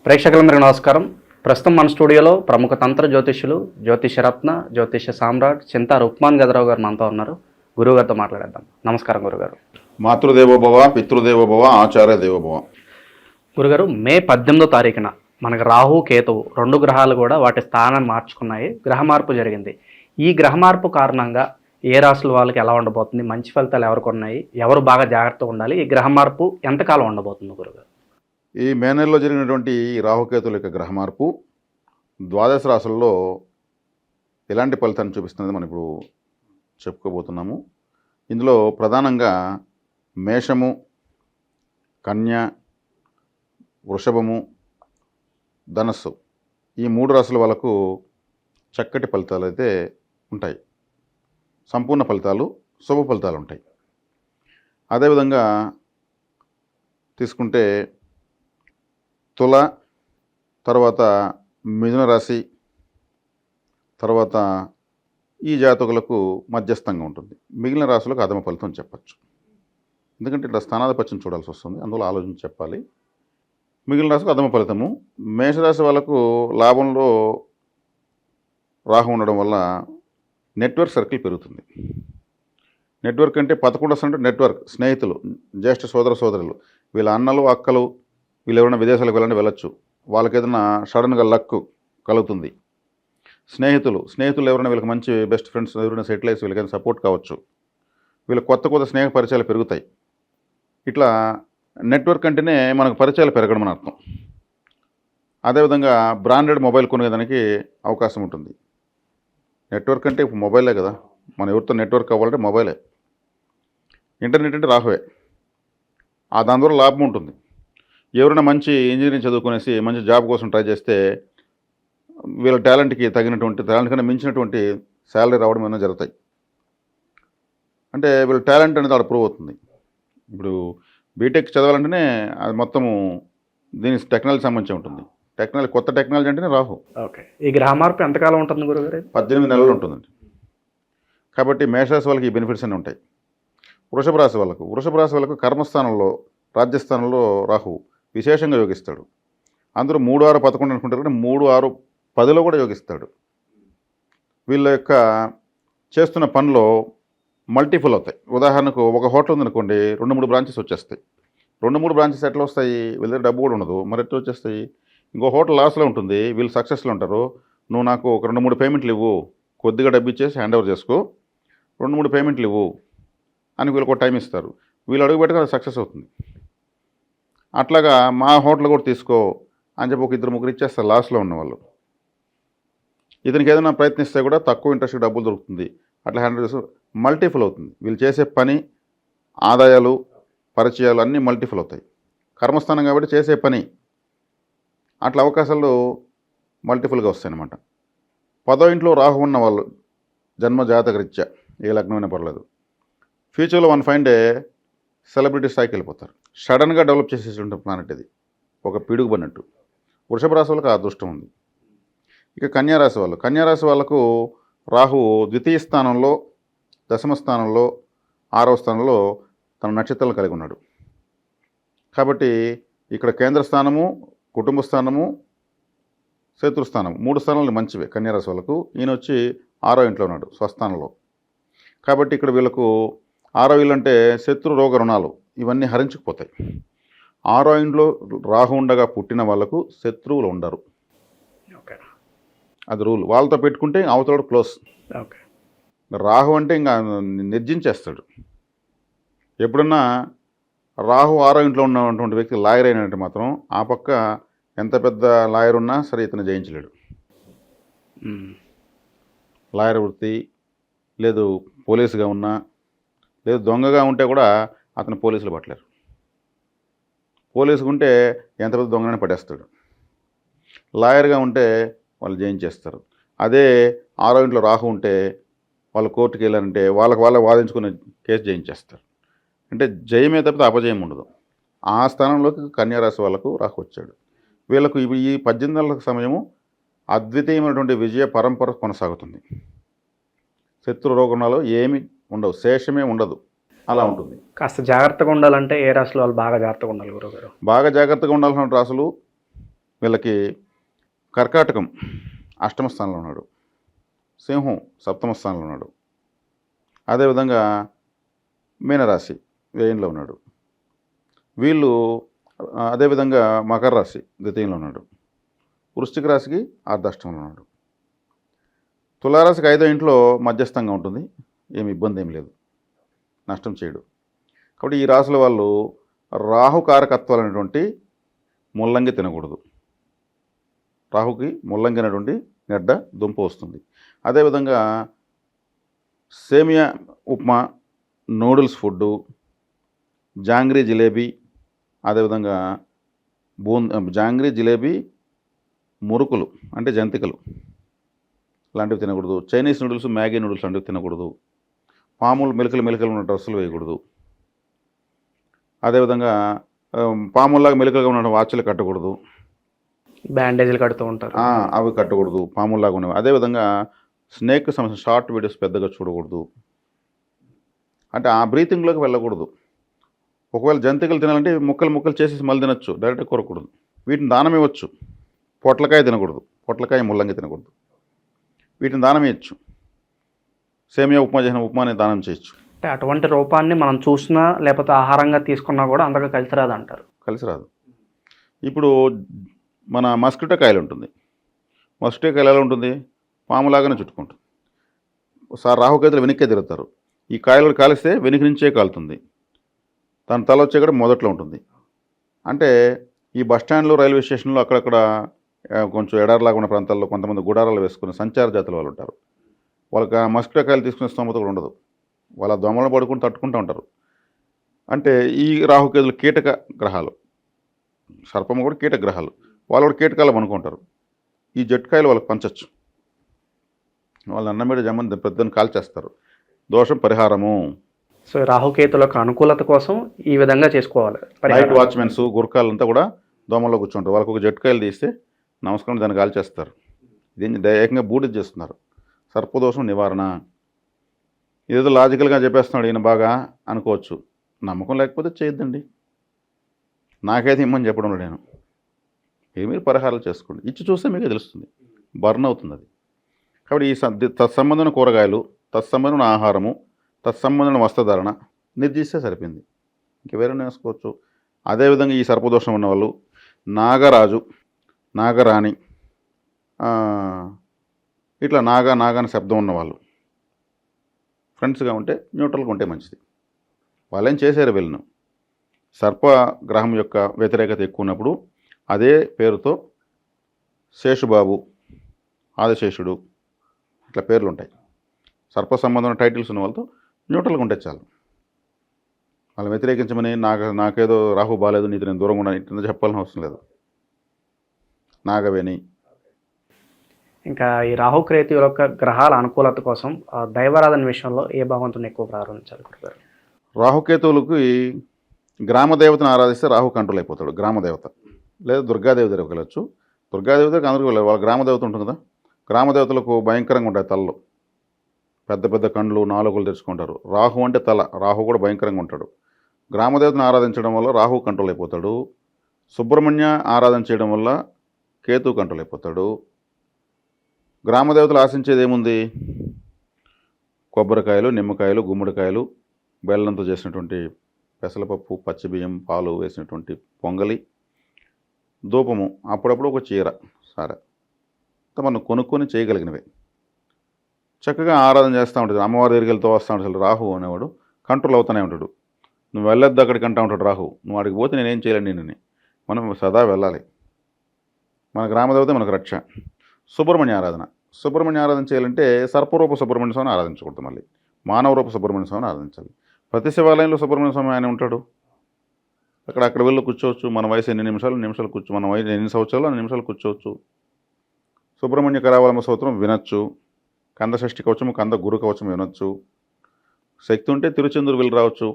ప్రేక్షకులందరికీ నమస్కారం. ప్రస్తుతం మన స్టూడియోలో ప్రముఖ తంత్ర జ్యోతిష్యులు, జ్యోతిషరత్న, జ్యోతిష సామ్రాట్ చింతా రుక్మాన్ గదరావు గారు మనతో ఉన్నారు. గురువుగారితో మాట్లాడేద్దాం. నమస్కారం గురుగారు. మాతృదేవోభవ, పితృదేవోభవ, ఆచార్య దేవోభవ. గురుగారు, మే 18వ తారీఖున మనకు రాహు కేతువు రెండు గ్రహాలు కూడా వాటి స్థానాన్ని మార్చుకున్నాయి. గ్రహ మార్పు జరిగింది. ఈ గ్రహ మార్పు కారణంగా ఏ రాశుల వాళ్ళకి ఎలా ఉండబోతుంది, మంచి ఫలితాలు ఎవరికి ఉన్నాయి, ఎవరు బాగా జాగ్రత్తగా ఉండాలి, ఈ గ్రహ మార్పు ఎంతకాలం ఉండబోతుంది గురుగారు? ఈ మే నెలలో జరిగినటువంటి ఈ రాహుకేతుల యొక్క గ్రహ మార్పు ద్వాదశ రాశుల్లో ఎలాంటి ఫలితాన్ని చూపిస్తున్నది మనం ఇప్పుడు చెప్పుకోబోతున్నాము. ఇందులో ప్రధానంగా మేషము, కన్య, వృషభము, ధనస్సు ఈ మూడు రాశుల వాళ్ళకు చక్కటి ఫలితాలు అయితే ఉంటాయి. సంపూర్ణ ఫలితాలు, శుభ ఫలితాలు ఉంటాయి. అదేవిధంగా తీసుకుంటే తుల, తర్వాత మిథున రాశి, తర్వాత ఈ జాతకులకు మధ్యస్థంగా ఉంటుంది. మిగిలిన రాశులకు అధమ ఫలితం చెప్పచ్చు. ఎందుకంటే ఇట్లా స్థానాధిపత్యం చూడాల్సి వస్తుంది, అందులో ఆలోచించి చెప్పాలి. మిగిలిన రాశికి అధమ ఫలితము. మేషరాశి వాళ్ళకు లాభంలో రాహు ఉండడం వల్ల నెట్వర్క్ సర్కిల్ పెరుగుతుంది. నెట్వర్క్ అంటే 11% నెట్వర్క్, స్నేహితులు, జ్యేష్ఠ సోదరులు, వీళ్ళ అన్నలు, అక్కలు, వీళ్ళు ఎవరైనా విదేశాలకు వెళ్ళొచ్చు. వాళ్ళకి ఏదైనా సడన్గా లక్ కలుగుతుంది. స్నేహితులు ఎవరైనా వీళ్ళకి మంచి బెస్ట్ ఫ్రెండ్స్ ఎవరైనా సెటిల్ అయ్యి వీళ్ళకైనా సపోర్ట్ కావచ్చు. వీళ్ళకి కొత్త స్నేహ పరిచయాలు పెరుగుతాయి. ఇట్లా నెట్వర్క్ అంటేనే మనకు పరిచయాలు పెరగడం అని అర్థం. అదేవిధంగా బ్రాండెడ్ మొబైల్ కొనేదానికి అవకాశం ఉంటుంది. నెట్వర్క్ అంటే ఇప్పుడు మొబైలే కదా, మన ఎవరితో నెట్వర్క్ అవ్వాలంటే మొబైలే. ఇంటర్నెట్ అంటే రాహువే. దాని ద్వారా లాభం ఉంటుంది. ఎవరైనా మంచి ఇంజనీరింగ్ చదువుకునేసి మంచి జాబ్ కోసం ట్రై చేస్తే వీళ్ళ టాలెంట్కి తగినటువంటి, టాలెంట్ కన్నా మించినటువంటి శాలరీ రావడం ఏమైనా జరుగుతాయి. అంటే వీళ్ళ టాలెంట్ అనేది అక్కడ ప్రూవ్ అవుతుంది. ఇప్పుడు బీటెక్ చదవాలంటేనే అది మొత్తము దీనికి టెక్నాలజీ సంబంధించి ఉంటుంది. కొత్త టెక్నాలజీ అంటేనే రాహు. ఓకే, ఈ గ్రహ మార్పు ఎంతకాలం ఉంటుంది గురుగారు? 18 నెలలు ఉంటుందండి. కాబట్టి మేషరాశి వాళ్ళకి ఈ బెనిఫిట్స్ అన్నీ ఉంటాయి. వృషభ రాశి వాళ్ళకు కర్మస్థానంలో, రాజ్యస్థానంలో రాహు విశేషంగా యోగిస్తాడు. అందరూ 3, 6, 11 అనుకుంటారు, కానీ 3, 6, 10లో కూడా యోగిస్తాడు. వీళ్ళ యొక్క చేస్తున్న పనిలో మల్టిపుల్ అవుతాయి. ఉదాహరణకు ఒక హోటల్ ఉందనుకోండి, 2-3 బ్రాంచెస్ వచ్చేస్తాయి. 2-3 బ్రాంచెస్ ఎట్లా వస్తాయి? వీళ్ళ దగ్గర డబ్బు కూడా ఉండదు, మరి ఎట్లా వచ్చేస్తాయి? ఇంకో హోటల్ లాస్లో ఉంటుంది, వీళ్ళు సక్సెస్లో ఉంటారు. నువ్వు నాకు ఒక 2-3 పేమెంట్లు ఇవ్వు, కొద్దిగా డబ్బు ఇచ్చేసి హ్యాండ్ ఓవర్ చేసుకో, 2-3 పేమెంట్లు ఇవ్వు అని వీళ్ళకి ఒక టైం ఇస్తారు. వీళ్ళు అడుగు పెట్టుకుని సక్సెస్ అవుతుంది. అట్లాగా మా హోటల్ కూడా తీసుకో అని చెప్పి ఒక 2-3 ఇచ్చేస్తారు లాస్ట్లో ఉన్నవాళ్ళు. ఇతనికి ఏదైనా ప్రయత్నిస్తే కూడా తక్కువ ఇంట్రెస్ట్ డబ్బులు దొరుకుతుంది. అట్లా హ్యాండిల్ చేసి మల్టిపుల్ అవుతుంది. వీళ్ళు చేసే పని, ఆదాయాలు, పరిచయాలు అన్నీ మల్టిపుల్ అవుతాయి. కర్మస్థానం కాబట్టి చేసే పని అట్లా అవకాశాలు మల్టిపుల్గా వస్తాయి అన్నమాట. 10వ ఇంట్లో రాహు ఉన్న వాళ్ళు జన్మ జాతక రీత్యా ఏ లగ్నమైనా పర్లేదు, ఫ్యూచర్లో వన్ ఫైన్ డే సెలబ్రిటీ స్థాయికి వెళ్ళిపోతారు. సడన్గా డెవలప్ చేసేటువంటి ప్లానెట్ ఇది, ఒక పిడుగు పడినట్టు. వృషభ రాశి వాళ్ళకి ఆ అదృష్టం ఉంది. ఇక కన్యారాశి వాళ్ళకు రాహు ద్వితీయ స్థానంలో, దశమ స్థానంలో, 6వ స్థానంలో తన నక్షత్రాలను కలిగి ఉన్నాడు. కాబట్టి ఇక్కడ కేంద్ర స్థానము, కుటుంబ స్థానము, శత్రుస్థానము 3 స్థానాలు మంచివే కన్యారాశి వాళ్ళకు. ఈయన వచ్చి 6వ ఇంట్లో ఉన్నాడు, స్వస్థానంలో. కాబట్టి ఇక్కడ వీళ్ళకు 6వ ఇల్లు అంటే శత్రు, రోగ, రుణాలు ఇవన్నీ హరించుకుపోతాయి. 6వ ఇంట్లో రాహు ఉండగా పుట్టిన వాళ్ళకు శత్రువులు ఉండరు. ఓకే, అది రూల్. వాళ్ళతో పెట్టుకుంటే అవతల క్లోజ్. ఓకే, రాహు అంటే ఇంకా నిర్జించేస్తాడు. ఎప్పుడన్నా రాహు 6వ ఇంట్లో ఉన్నటువంటి వ్యక్తి లాయర్ అయినట్టు మాత్రం ఆ పక్క ఎంత పెద్ద లాయర్ ఉన్నా సరే ఇతను జయించలేడు. లాయర్ వృత్తి లేదు, పోలీసుగా ఉన్నా లేదు, దొంగగా ఉంటే కూడా అతను పోలీసులు పట్టలేరు. పోలీసుగా ఉంటే ఎంత పెద్ద దొంగనే పట్టేస్తాడు. లాయర్గా ఉంటే వాళ్ళు జయించేస్తారు. అదే 6వ ఇంట్లో రాహు ఉంటే వాళ్ళు కోర్టుకు వెళ్ళారంటే వాళ్ళ వాదించుకునే కేసు జయించేస్తారు. అంటే జయమే తప్పితే అపజయం ఉండదు. ఆ స్థానంలోకి కన్యారాశి వాళ్ళకు రాహు వచ్చాడు. వీళ్ళకు ఈ 18 నెలల సమయము అద్వితీయమైనటువంటి విజయ పరంపర కొనసాగుతుంది. శత్రు రోగణాలు ఏమి ఉండవు, శేషమే ఉండదు. అలా ఉంటుంది. కాస్త జాగ్రత్తగా ఉండాలంటే ఏ రాశులు వాళ్ళు బాగా జాగ్రత్తగా ఉండాలి గురుగారు? బాగా జాగ్రత్తగా ఉండాల్సిన రాశులు వీళ్ళకి కర్కాటకం అష్టమ స్థానంలో ఉన్నాడు, సింహం సప్తమ స్థానంలో ఉన్నాడు, అదేవిధంగా మీనరాశి వ్యయంలో ఉన్నాడు. వీళ్ళు అదేవిధంగా మకర రాశి ద్వితీయంలో ఉన్నాడు, వృశ్చిక రాశికి అర్ధాష్టమంలో ఉన్నాడు. తులారాశికి 5వ ఇంట్లో మధ్యస్థంగా ఉంటుంది, ఏమి ఇబ్బంది ఏమి లేదు, నష్టం చేయడు. కాబట్టి ఈ రాశుల వాళ్ళు రాహు కారకత్వాలు అనేటువంటి ముల్లంగి తినకూడదు. రాహుకి ముల్లంగి అనేటువంటి గడ్డ దుంప వస్తుంది. అదేవిధంగా సేమియా ఉప్మా, నూడిల్స్ ఫుడ్డు, జాంగ్రీ జిలేబీ, అదేవిధంగా జాంగ్రీ జిలేబీ, మురుకులు అంటే జంతికలు లాంటివి తినకూడదు. చైనీస్ నూడిల్స్, మ్యాగీ నూడిల్స్ లాంటివి తినకూడదు. పాములు మెలికలు ఉన్న డ్రెస్సులు వేయకూడదు. అదేవిధంగా పాముల్లాగా మెలికలుగా ఉన్న వాచ్లు కట్టకూడదు. బ్యాండేజీలు కడుతూ ఉంటారు, అవి కట్టకూడదు, పాముల్లాగా ఉన్నవి. అదేవిధంగా స్నేక్ సంబంధించిన షార్ట్ వీడియోస్ పెద్దగా చూడకూడదు. అంటే ఆ బ్రీతింగ్లోకి వెళ్ళకూడదు. ఒకవేళ జంతికలు తినాలంటే ముక్కలు చేసి మళ్ళీ తినచ్చు, డైరెక్ట్గా కొరకూడదు. వీటిని దానం ఇవ్వచ్చు. పొట్లకాయ తినకూడదు, పొట్లకాయ ముల్లంగి తినకూడదు. వీటిని దానం ఇవ్వచ్చు. సేమియా ఉప్మా చేసిన ఉప్మాని దానం చేయొచ్చు. అంటే అటువంటి రూపాన్ని మనం చూసినా లేకపోతే ఆహారంగా తీసుకున్నా కూడా అంతగా కలిసి రాదు అంటారు. కలిసి రాదు. ఇప్పుడు మన మస్కిటో కాయలు ఉంటుంది. మస్కిటో కాయలు ఎలా ఉంటుంది? పాములాగానే చుట్టుకుంటుంది. ఒకసారి రాహుకేతులు వెనక్కే తిరుగుతారు. ఈ కాయలు కాలిస్తే వెనుక నుంచే కాలుతుంది. దాని తల వచ్చే కూడా మొదట్లో ఉంటుంది. అంటే ఈ బస్టాండ్లు, రైల్వే స్టేషన్లో అక్కడక్కడ కొంచెం ఎడారిలాగా ఉన్న ప్రాంతాల్లో కొంతమంది గుడారాలు వేసుకుని సంచార జాతుల వాళ్ళు ఉంటారు. వాళ్ళకి ఆ మస్కిటో కాయలు తీసుకునే స్తోమత కూడా ఉండదు. వాళ్ళ దోమలను పడుకుని తట్టుకుంటూ ఉంటారు. అంటే ఈ రాహుకేతులు కీటక గ్రహాలు, సర్పము కూడా కీటక గ్రహాలు. వాళ్ళు కూడా కీటకాలు అనుకుంటారు. ఈ జట్టుకాయలు వాళ్ళకి పంచచ్చు. వాళ్ళు అన్నం మీద జమ్మని పెద్దని కాల్చేస్తారు. దోషం పరిహారము. సో రాహుకేతులకు అనుకూలత కోసం ఈ విధంగా చేసుకోవాలి. నైట్ వాచ్మెన్స్, గుర్కాలంతా కూడా దోమల్లో కూర్చుంటారు. వాళ్ళకి ఒక జట్టుకాయలు తీస్తే నమస్కారం దాన్ని కాల్చేస్తారు. దీన్ని ఏకంగా బూడిద చేస్తున్నారు. సర్పదోషం నివారణ. ఇదేదో లాజికల్గా చెప్పేస్తున్నాడు ఈయన బాగా అనుకోవచ్చు. నమ్మకం లేకపోతే చేయొద్దండి. నాకైతే ఇమ్మని చెప్పడం నేను. మీరు పరిహారాలు చేసుకోండి. ఇచ్చి చూస్తే మీకే తెలుస్తుంది, బర్న్ అవుతుంది అది. కాబట్టి ఈ తత్సంబంధమైన కూరగాయలు, తత్సంబంధమైన ఆహారము, తత్సంబంధమైన వస్త్రధారణ నిర్దిస్తే సరిపోయింది. ఇంక వేరే వేసుకోవచ్చు. అదేవిధంగా ఈ సర్పదోషం ఉన్నవాళ్ళు నాగరాజు, నాగరాణి, ఇట్లా నాగాని శబ్దం ఉన్నవాళ్ళు ఫ్రెండ్స్గా ఉంటే న్యూట్రల్గా ఉంటే మంచిది. వాళ్ళేం చేశారు వీళ్ళను. సర్పగ్రహం యొక్క వ్యతిరేకత ఎక్కువ ఉన్నప్పుడు అదే పేరుతో శేషుబాబు, ఆదిశేషుడు ఇట్లా పేర్లు ఉంటాయి. సర్ప సంబంధమైన టైటిల్స్ ఉన్న వాళ్ళతో న్యూట్రల్గా ఉంటే చాలు. వాళ్ళని వ్యతిరేకించమని నాకేదో రాహు బాగాలేదు, నీకు నేను దూరంగా ఉన్నాను ఇట్లా చెప్పాల్సిన అవసరం లేదు. నాగవేణి. ఇంకా ఈ రాహుకేతువుల యొక్క గ్రహాల అనుకూలత కోసం దైవారాధన విషయంలో ఏ భగవంతుని ఎక్కువ ప్రారంభించాలి గురుగారు? రాహుకేతువులకి గ్రామదేవతను ఆరాధిస్తే రాహు కంట్రోల్ అయిపోతాడు. గ్రామదేవత లేదా దుర్గాదేవి దగ్గరికి వెళ్ళచ్చు. దుర్గాదేవి దగ్గరికి అందరికీ వెళ్ళాలి. వాళ్ళ గ్రామదేవత ఉంటుంది కదా, గ్రామదేవతలకు భయంకరంగా ఉంటాయి తలలు, పెద్ద పెద్ద కండ్లు, నాలుగులు తెచ్చుకుంటారు. రాహు అంటే తల, రాహు కూడా భయంకరంగా ఉంటాడు. గ్రామదేవతను ఆరాధించడం వల్ల రాహు కంట్రోల్ అయిపోతాడు. సుబ్రహ్మణ్య ఆరాధన చేయడం వల్ల కేతు కంట్రోల్ అయిపోతాడు. గ్రామదేవతలు ఆశించేది ఏముంది? కొబ్బరికాయలు, నిమ్మకాయలు, గుమ్మడికాయలు, బెల్లంతో చేసినటువంటి పెసలపప్పు, పచ్చిబియ్యం, పాలు వేసినటువంటి పొంగలి, ధూపము, అప్పుడప్పుడు ఒక చీర సారా మనం కొనుక్కొని చేయగలిగినవి చక్కగా ఆరాధన చేస్తూ ఉంటుంది. అమ్మవారి దగ్గరికి వెళ్తూ వస్తూ ఉంటాడు. రాహు అనేవాడు కంట్రోల్ అవుతూనే ఉంటాడు. నువ్వు వెళ్ళొద్దు అక్కడికి అంటూ ఉంటాడు రాహు. నువ్వు అడిగి పోతే నేనేం చేయలేను నిన్నని. మనం సదా వెళ్ళాలి. మన గ్రామదేవత మనకు రక్ష. సుబ్రహ్మణ్య ఆరాధన. సుబ్రహ్మణ్య ఆరాధన చేయాలంటే సర్పరూప సుబ్రహ్మణ్య స్వామిని ఆరాధించకూడదు. మళ్ళీ మానవ రూప సుబ్రహ్మణ్య స్వామిని ఆరాధించాలి. ప్రతి శివాలయంలో సుబ్రహ్మణ్య స్వామి ఆయన ఉంటాడు. అక్కడ వెళ్ళి కూర్చోవచ్చు. మన వయసు ఎన్ని నిమిషాలు కూర్చో, మన వయసు ఎన్ని సంవత్సరాలు అన్ని నిమిషాలు కూర్చోవచ్చు. సుబ్రహ్మణ్య కరావలమ స్తోత్రం వినొచ్చు. కంద షష్ఠి కవచము, కంద గురు కవచం వినొచ్చు. శక్తి ఉంటే తిరుచెందూరు వెళ్ళి రావచ్చు.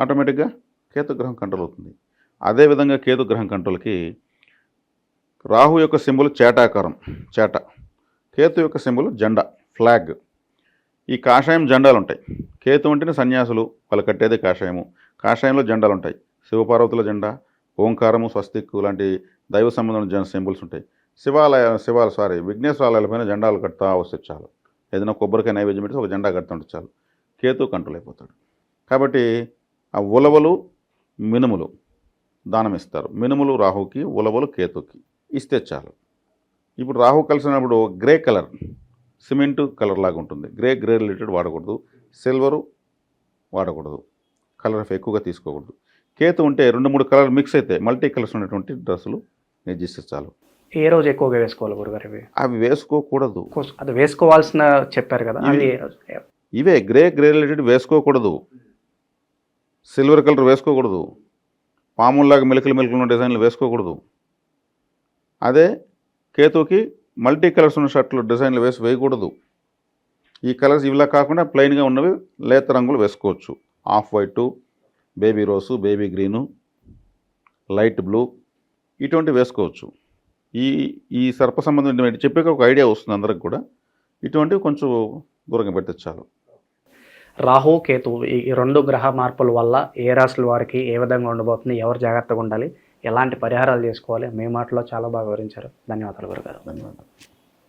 ఆటోమేటిక్గా కేతుగ్రహం కంట్రోల్ అవుతుంది. అదేవిధంగా కేతుగ్రహం కంట్రోల్కి రాహు యొక్క సింబల్ చేటాకారం, చేట. కేతు యొక్క సింబల్ జెండా, ఫ్లాగ్. ఈ కాషాయం జెండాలు ఉంటాయి. కేతు అంటేనే సన్యాసులు, వాళ్ళు కట్టేదే కాషాయము. కాషాయంలో జెండాలు ఉంటాయి. శివపార్వతుల జెండా, ఓంకారము, స్వస్తిక్కు లాంటి దైవ సంబంధమైన సింబల్స్ ఉంటాయి. విఘ్నేశ్వరాలయాలపైన జెండాలు కడతా వస్తే చాలు. ఏదైనా కొబ్బరికాయ నైవేద్యం పెట్టి ఒక జెండా కడుతుంటే చాలు, కేతు కంట్రోల్ అయిపోతాడు. కాబట్టి ఆ ఉలవలు, మినుములు దానం ఇస్తారు. మినుములు రాహుకి, ఉలవలు కేతుకి ఇస్తే చాలు. ఇప్పుడు రాహు కలిసినప్పుడు గ్రే కలర్, సిమెంట్ కలర్ లాగా ఉంటుంది. గ్రే రిలేటెడ్ వాడకూడదు. సిల్వరు వాడకూడదు. కలర్ ఎక్కువగా తీసుకోకూడదు. కేతు ఉంటే 2-3 కలర్ మిక్స్ అయితే మల్టీ కలర్స్ ఉన్నటువంటి డ్రెస్సులు నిర్జిస్తే చాలు. ఏ రోజు ఎక్కువగా వేసుకోవాలి గురుగారు ఇవి? అవి వేసుకోకూడదు. అది వేసుకోవాల్సిన చెప్పారు కదా, అది ఇవే గ్రే రిలేటెడ్ వేసుకోకూడదు. సిల్వర్ కలర్ వేసుకోకూడదు. పాముల్లాగా మెలికలు ఉన్న డిజైన్లు వేసుకోకూడదు. అదే కేతుకి మల్టీ కలర్స్ ఉన్న షర్ట్లు డిజైన్లు వేయకూడదు. ఈ కలర్స్ ఇవిలా కాకుండా ప్లెయిన్గా ఉన్నవి లేత రంగులు వేసుకోవచ్చు. Of white, baby rose, baby green, light blue ఇటువంటివి వేసుకోవచ్చు. ఈ సర్ప సంబంధం చెప్పాక ఒక ఐడియా వస్తుంది అందరికి కూడా. ఇటువంటివి కొంచెం దూరంగా పెడితే చాలు. రాహు కేతు ఈ 2 గ్రహ మార్పుల వల్ల ఏ రాశుల వారికి ఏ విధంగా ఉండబోతుంది, ఎవరు జాగ్రత్తగా ఉండాలి, ఎలాంటి పరిహారాలు చేసుకోవాలి, మీ మాటలో చాలా బాగా వివరించారు. ధన్యవాదాలు గురుగారు. ధన్యవాదాలు.